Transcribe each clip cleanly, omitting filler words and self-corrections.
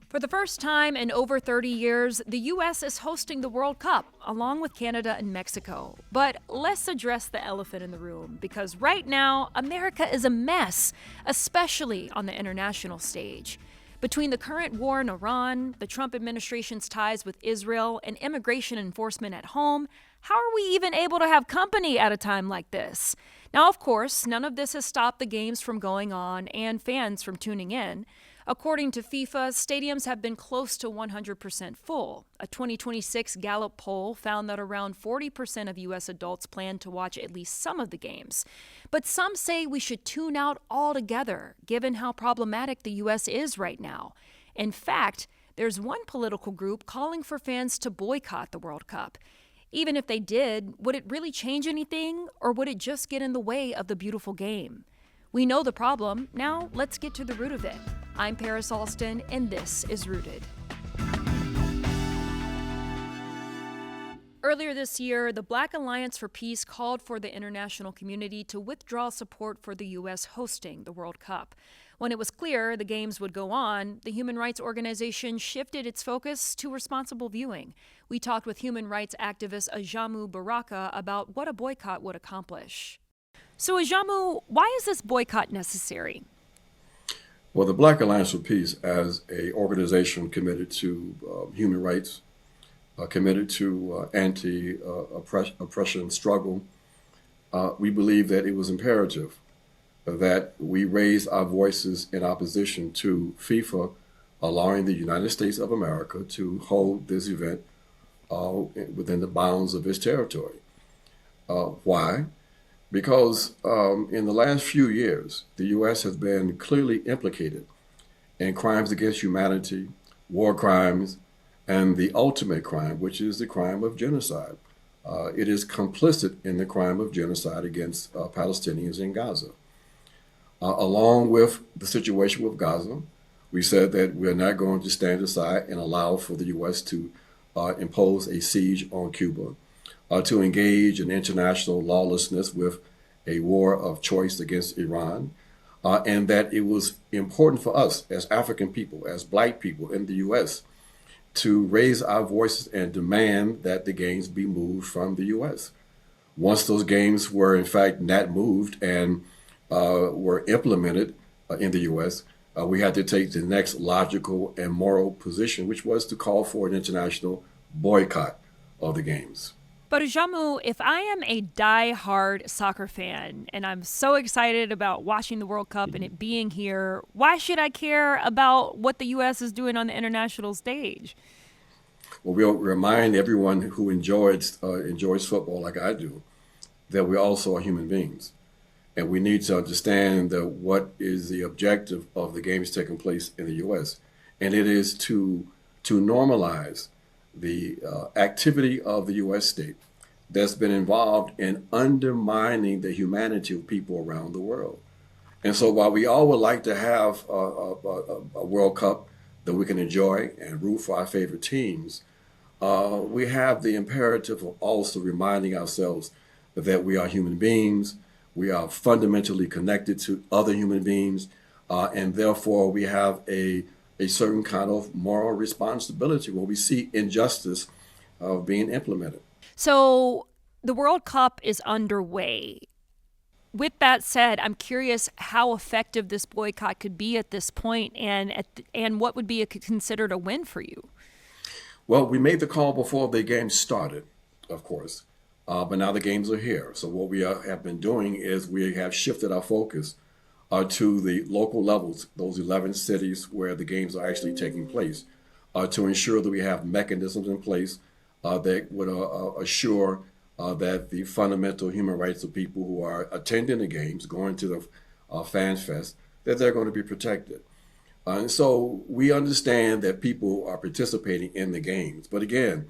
For the first time in over 30 years, the U.S. is hosting the World Cup, along with Canada and Mexico. But let's address the elephant in the room, because right now, America is a mess, especially on the international stage. Between the current war in Iran, the Trump administration's ties with Israel, and immigration enforcement at home, how are we even able to have company at a time like this? Now, of course, none of this has stopped the games from going on and fans from tuning in. According to FIFA, stadiums have been close to 100% full. A 2026 Gallup poll found that around 40% of U.S. adults plan to watch at least some of the games. But some say we should tune out altogether, given how problematic the U.S. is right now. In fact, there's one political group calling for fans to boycott the World Cup. Even if they did, would it really change anything, or would it just get in the way of the beautiful game? We know the problem. Now let's get to the root of it. I'm Paris Alston, and this is Rooted. Earlier this year, the Black Alliance for Peace called for the international community to withdraw support for the U.S. hosting the World Cup. When it was clear the games would go on, the human rights organization shifted its focus to responsible viewing. We talked with human rights activist Ajamu Baraka about what a boycott would accomplish. So, Ajamu, why is this boycott necessary? Well, the Black Alliance for Peace, as an organization committed to human rights, committed to anti-oppression struggle, we believe that it was imperative that we raise our voices in opposition to FIFA allowing the United States of America to hold this event within the bounds of its territory. Why? Because in the last few years, the U.S. has been clearly implicated in crimes against humanity, war crimes, and the ultimate crime, which is the crime of genocide. It is complicit in the crime of genocide against Palestinians in Gaza. Along with the situation with Gaza, we said that we're not going to stand aside and allow for the U.S. to impose a siege on Cuba, to engage in international lawlessness with a war of choice against Iran, and that it was important for us as African people, as Black people in the U.S., to raise our voices and demand that the games be moved from the U.S. Once those games were in fact not moved and were implemented in the U.S., we had to take the next logical and moral position, which was to call for an international boycott of the games. But Ajamu, if I am a die-hard soccer fan and I'm so excited about watching the World Cup and it being here, why should I care about what the U.S. is doing on the international stage? Well, we'll remind everyone who enjoys football like I do that we also are human beings. And we need to understand what is the objective of the games taking place in the U.S. And it is to normalize the activity of the U.S. state that's been involved in undermining the humanity of people around the world. And so while we all would like to have a World Cup that we can enjoy and root for our favorite teams, we have the imperative of also reminding ourselves that we are human beings, we are fundamentally connected to other human beings, and therefore we have a certain kind of moral responsibility when we see injustice being implemented. So the World Cup is underway. With that said, I'm curious how effective this boycott could be at this point, and what would be considered a win for you? Well, we made the call before the games started, of course, but now the games are here. So what we have been doing is we have shifted our focus to the local levels, those 11 cities where the games are actually taking place, to ensure that we have mechanisms in place that would assure that the fundamental human rights of people who are attending the games, going to the Fan Fest, that they're going to be protected. And so we understand that people are participating in the games. But again,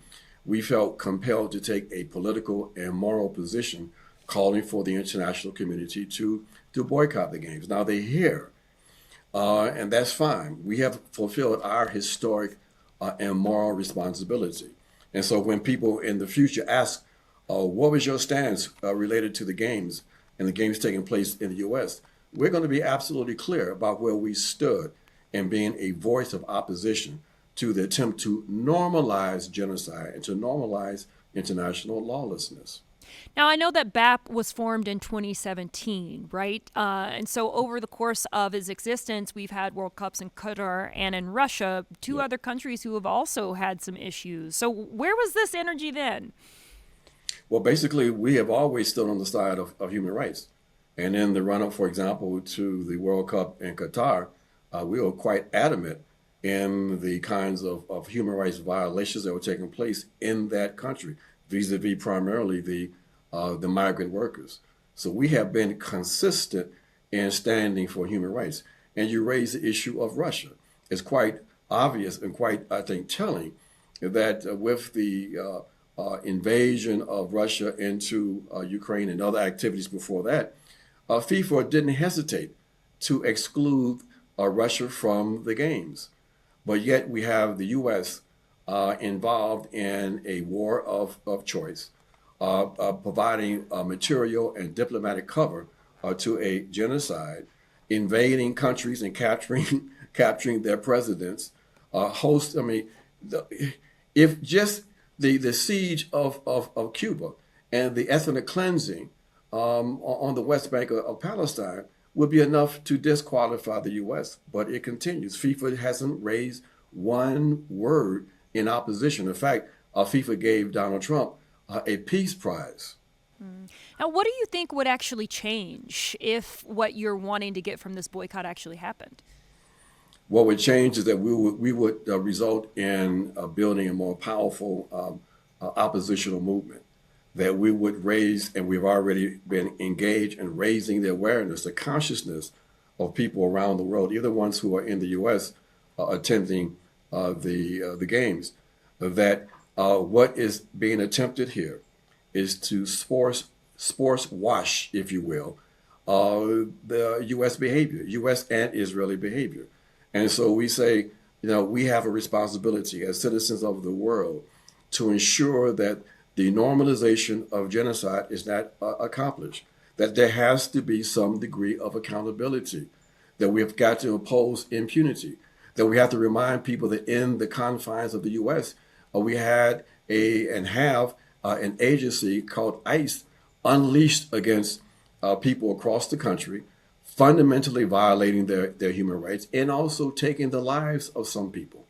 we felt compelled to take a political and moral position calling for the international community to boycott the games. Now they're here, and that's fine. We have fulfilled our historic and moral responsibility. And so when people in the future ask, what was your stance related to the games and the games taking place in the U.S., we're going to be absolutely clear about where we stood in being a voice of opposition to the attempt to normalize genocide and to normalize international lawlessness. Now, I know that BAP was formed in 2017, right? And so over the course of its existence, we've had World Cups in Qatar and in Russia, two other countries who have also had some issues. So where was this energy then? Well, basically, we have always stood on the side of human rights. And in the run-up, for example, to the World Cup in Qatar, we were quite adamant in the kinds of human rights violations that were taking place in that country, vis-a-vis primarily the migrant workers. So we have been consistent in standing for human rights. And you raise the issue of Russia. It's quite obvious and quite, I think, telling that with the invasion of Russia into Ukraine and other activities before that, FIFA didn't hesitate to exclude Russia from the games. But yet we have the U.S. Involved in a war of choice, providing material and diplomatic cover to a genocide, invading countries and capturing their presidents, if just the siege of Cuba and the ethnic cleansing on the West Bank of Palestine would be enough to disqualify the U.S., but it continues. FIFA hasn't raised one word in opposition. In fact, FIFA gave Donald Trump a peace prize. Now, what do you think would actually change if what you're wanting to get from this boycott actually happened? What would change is that we would result in building a more powerful oppositional movement, that we would raise, and we've already been engaged in raising the awareness, the consciousness of people around the world, either ones who are in the U.S. Attending the games, that what is being attempted here is to sports wash, if you will, the U.S. behavior, U.S. and Israeli behavior. And so we say, we have a responsibility as citizens of the world to ensure that the normalization of genocide is not accomplished, that there has to be some degree of accountability, that we have got to oppose impunity, that we have to remind people that in the confines of the U.S., we had and have an agency called ICE unleashed against people across the country, fundamentally violating their human rights and also taking the lives of some people.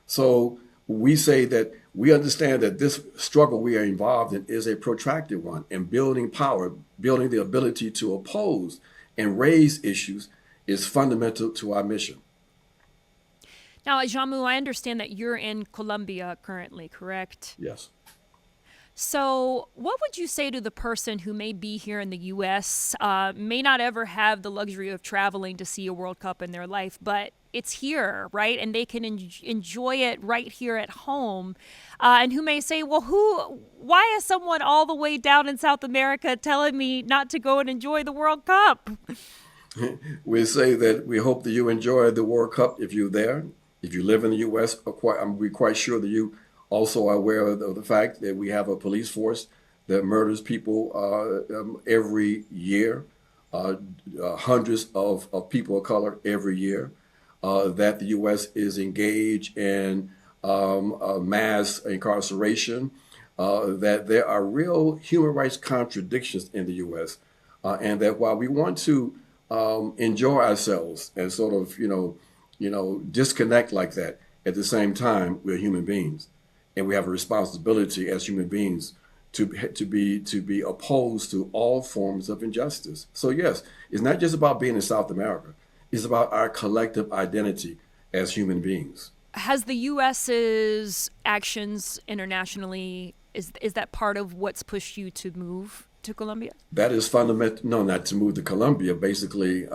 So we say that we understand that this struggle we are involved in is a protracted one, and building power, building the ability to oppose and raise issues is fundamental to our mission. Now, Ajamu, I understand that you're in Colombia currently, correct? Yes. So what would you say to the person who may be here in the U.S., may not ever have the luxury of traveling to see a World Cup in their life, but it's here, right? And they can enjoy it right here at home, and who may say, well, why is someone all the way down in South America telling me not to go and enjoy the World Cup? We say that we hope that you enjoy the World Cup if you're there. If you live in the U.S., we're quite sure that you also are aware of the fact that we have a police force that murders people every year, hundreds of people of color every year, that the U.S. is engaged in mass incarceration, that there are real human rights contradictions in the U.S., and that while we want to enjoy ourselves and sort of, disconnect like that, at the same time, we're human beings. And we have a responsibility as human beings to be opposed to all forms of injustice. So yes, it's not just about being in South America. It's about our collective identity as human beings. Has the U.S.'s actions internationally, is that part of what's pushed you to move to Colombia? That is fundamental. No, not to move to Colombia. Basically,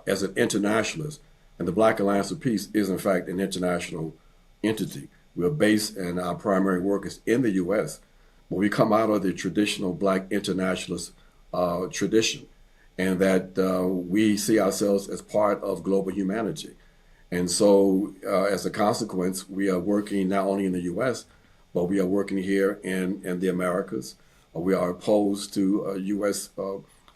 as an internationalist, and the Black Alliance of Peace is in fact an international entity. We're based, and our primary work is in the U.S., but we come out of the traditional Black internationalist tradition, and that we see ourselves as part of global humanity. And so as a consequence, we are working not only in the U.S., but we are working here in the Americas. We are opposed to U.S.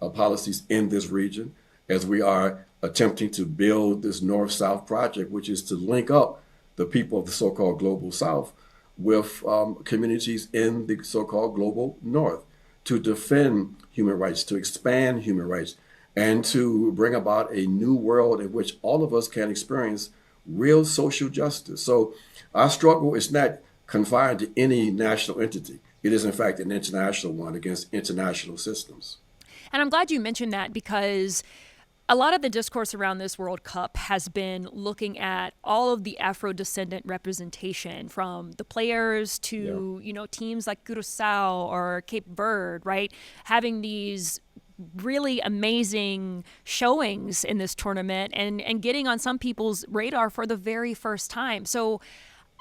Policies in this region, as we are attempting to build this North-South project, which is to link up the people of the so-called global South with communities in the so-called global North to defend human rights, to expand human rights, and to bring about a new world in which all of us can experience real social justice. So our struggle is not confined to any national entity. It is, in fact, an international one against international systems. And I'm glad you mentioned that, because a lot of the discourse around this World Cup has been looking at all of the Afro-descendant representation, from the players to, teams like Curacao or Cape Verde, right? Having these really amazing showings in this tournament and getting on some people's radar for the very first time. So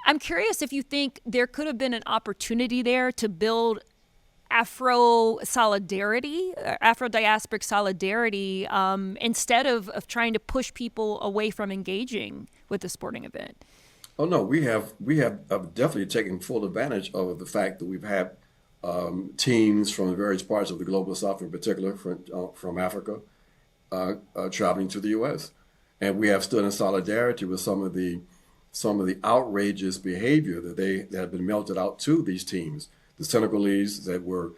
I'm curious if you think there could have been an opportunity there to build Afro solidarity, Afro-diasporic solidarity, instead of trying to push people away from engaging with the sporting event. Oh no, we have definitely taken full advantage of the fact that we've had teams from various parts of the global South, in particular from Africa, traveling to the U.S., and we have stood in solidarity with some of the outrageous behavior that have been melted out to these teams. The Senegalese that were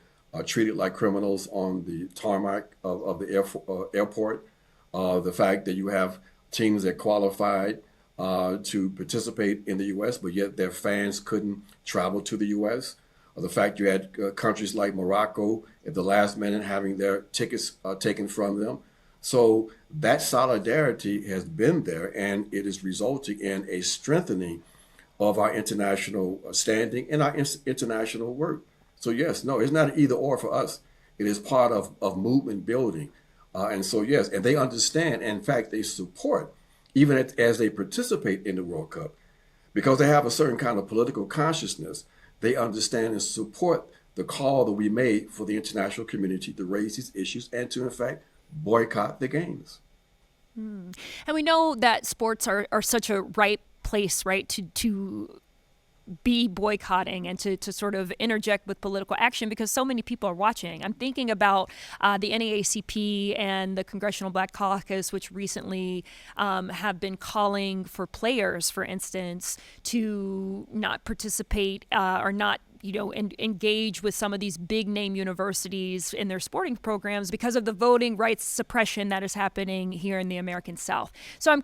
treated like criminals on the tarmac of the airport. The fact that you have teams that qualified to participate in the U.S., but yet their fans couldn't travel to the U.S. The fact you had countries like Morocco at the last minute having their tickets taken from them. So that solidarity has been there, and it is resulting in a strengthening of our international standing and our international work. So yes, no, it's not an either or for us. It is part of movement building. And so yes, and they understand, and in fact, they support, even as they participate in the World Cup, because they have a certain kind of political consciousness. They understand and support the call that we made for the international community to raise these issues and to, in fact, boycott the games. And we know that sports are such a ripe place, right, to be boycotting and to sort of interject with political action, because so many people are watching. I'm thinking about the NAACP and the Congressional Black Caucus, which recently have been calling for players, for instance, to not participate or not engage with some of these big name universities in their sporting programs because of the voting rights suppression that is happening here in the American South. So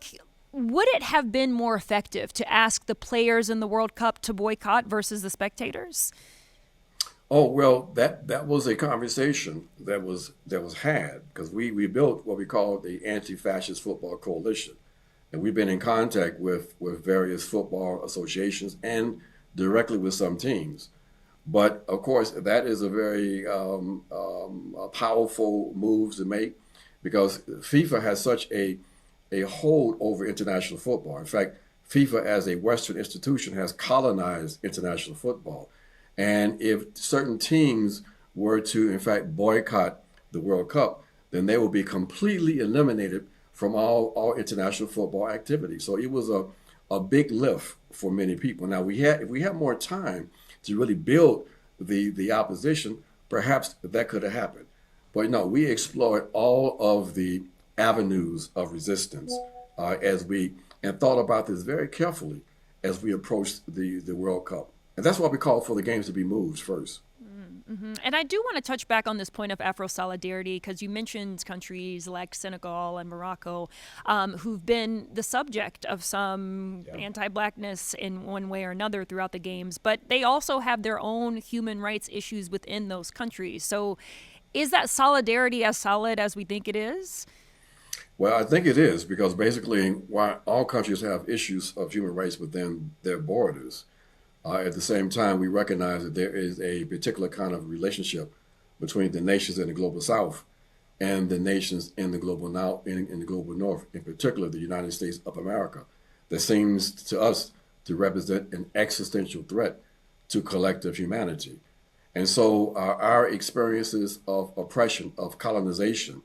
would it have been more effective to ask the players in the World Cup to boycott versus the spectators? Oh, well, that was a conversation that was had, because we built what we call the Anti-Fascist Football Coalition. And we've been in contact with various football associations and directly with some teams. But of course, that is a very powerful move to make, because FIFA has such a hold over international football. In fact, FIFA as a Western institution has colonized international football. And if certain teams were to, in fact, boycott the World Cup, then they will be completely eliminated from all international football activity. So it was a big lift for many people. Now, if we had more time to really build the opposition, perhaps that could have happened. But no, we explored all of the avenues of resistance and thought about this very carefully as we approached the World Cup. And that's why we called for the games to be moved first. Mm-hmm. And I do want to touch back on this point of Afro-solidarity, because you mentioned countries like Senegal and Morocco who've been the subject of some anti-Blackness in one way or another throughout the games, but they also have their own human rights issues within those countries. So is that solidarity as solid as we think it is? Well, I think it is, because basically, while all countries have issues of human rights within their borders, at the same time, we recognize that there is a particular kind of relationship between the nations in the global South and the nations in the global in the global North, in particular the United States of America, that seems to us to represent an existential threat to collective humanity. And so our experiences of oppression, of colonization,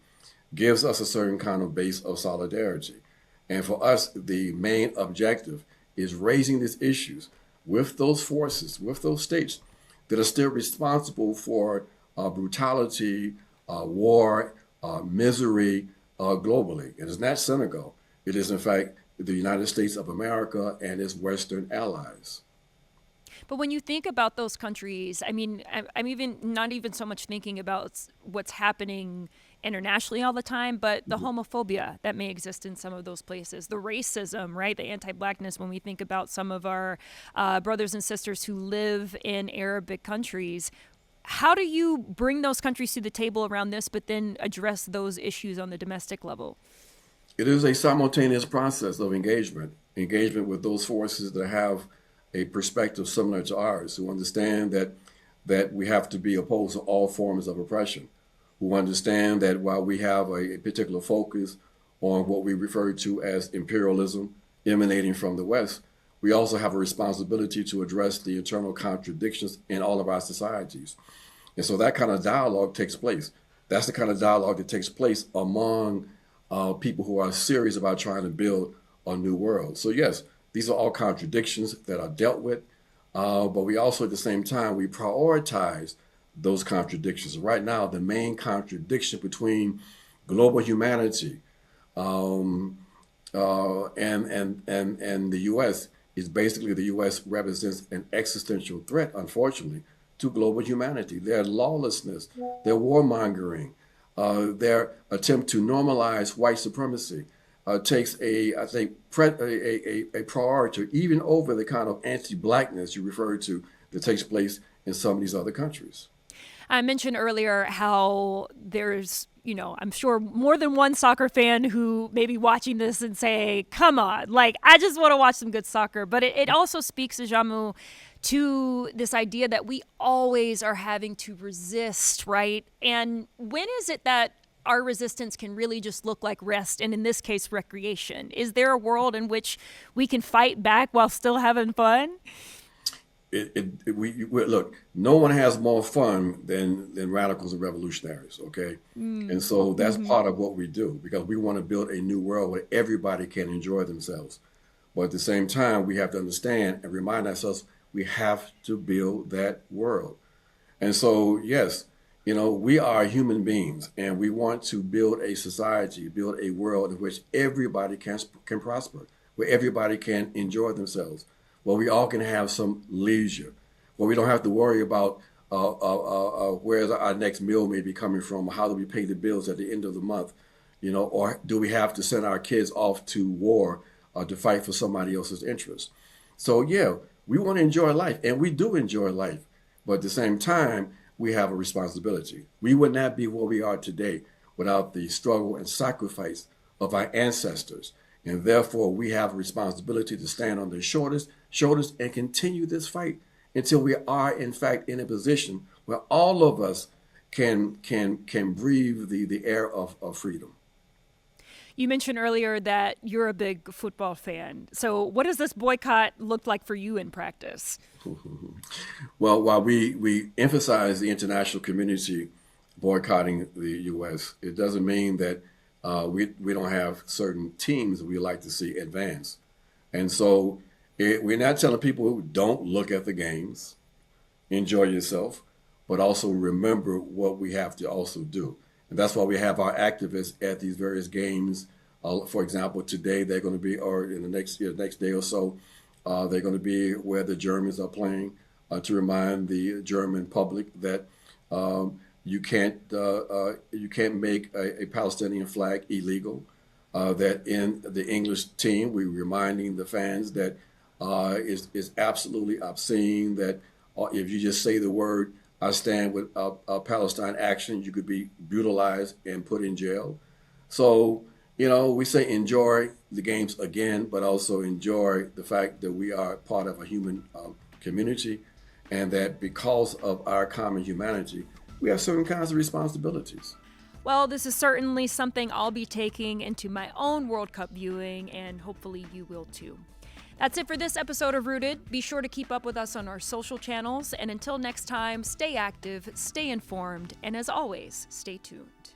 gives us a certain kind of base of solidarity. And for us, the main objective is raising these issues with those forces, with those states that are still responsible for brutality, war, misery globally. It is not Senegal. It is, in fact, the United States of America and its Western allies. But when you think about those countries, I mean, I'm even not even so much thinking about what's happening internationally all the time, but the homophobia that may exist in some of those places, the racism, right? The anti-blackness when we think about some of our brothers and sisters who live in Arabic countries. How do you bring those countries to the table around this, but then address those issues on the domestic level? It is a simultaneous process of engagement with those forces that have a perspective similar to ours, who understand that we have to be opposed to all forms of oppression, who understand that while we have a particular focus on what we refer to as imperialism emanating from the West, we also have a responsibility to address the internal contradictions in all of our societies. And so that kind of dialogue takes place. That's the kind of dialogue that takes place among people who are serious about trying to build a new world. So yes, these are all contradictions that are dealt with, but we also at the same time, we prioritize those contradictions. Right now, the main contradiction between global humanity and the U.S. is basically the U.S. represents an existential threat, unfortunately, to global humanity. Their lawlessness, their warmongering, their attempt to normalize white supremacy takes a priority even over the kind of anti-blackness you referred to that takes place in some of these other countries. I mentioned earlier how there's, I'm sure more than one soccer fan who may be watching this and say, come on, like, I just want to watch some good soccer. But it also speaks, Ajamu, to this idea that we always are having to resist, right? And when is it that our resistance can really just look like rest, and in this case, recreation? Is there a world in which we can fight back while still having fun? Look, no one has more fun than radicals and revolutionaries, okay? And so that's part of what we do, because we want to build a new world where everybody can enjoy themselves. But at the same time, we have to understand and remind ourselves we have to build that world. And so, yes, we are human beings, and we want to build a society, build a world in which everybody can prosper, where everybody can enjoy themselves, where we all can have some leisure, where we don't have to worry about where our next meal may be coming from, how do we pay the bills at the end of the month, or do we have to send our kids off to war to fight for somebody else's interests. So, yeah, we want to enjoy life, and we do enjoy life, but at the same time, we have a responsibility. We would not be where we are today without the struggle and sacrifice of our ancestors. And therefore, we have a responsibility to stand on their shoulders and continue this fight until we are, in fact, in a position where all of us can breathe the air of freedom. You mentioned earlier that you're a big football fan. So what does this boycott look like for you in practice? Well, while we emphasize the international community boycotting the U.S., it doesn't mean that we don't have certain teams that we like to see advance. And so we're not telling people who don't look at the games, enjoy yourself, but also remember what we have to also do. And that's why we have our activists at these various games. For example, today they're going to be, or in the next day or so, they're going to be where the Germans are playing to remind the German public that you can't make a Palestinian flag illegal. That in the English team, we're reminding the fans that it's absolutely obscene that if you just say the word, I stand with Palestine action, you could be brutalized and put in jail. So, we say enjoy the games again, but also enjoy the fact that we are part of a human community, and that because of our common humanity, we have certain kinds of responsibilities. Well, this is certainly something I'll be taking into my own World Cup viewing, and hopefully you will too. That's it for this episode of Rooted. Be sure to keep up with us on our social channels, and until next time, stay active, stay informed, and as always, stay tuned.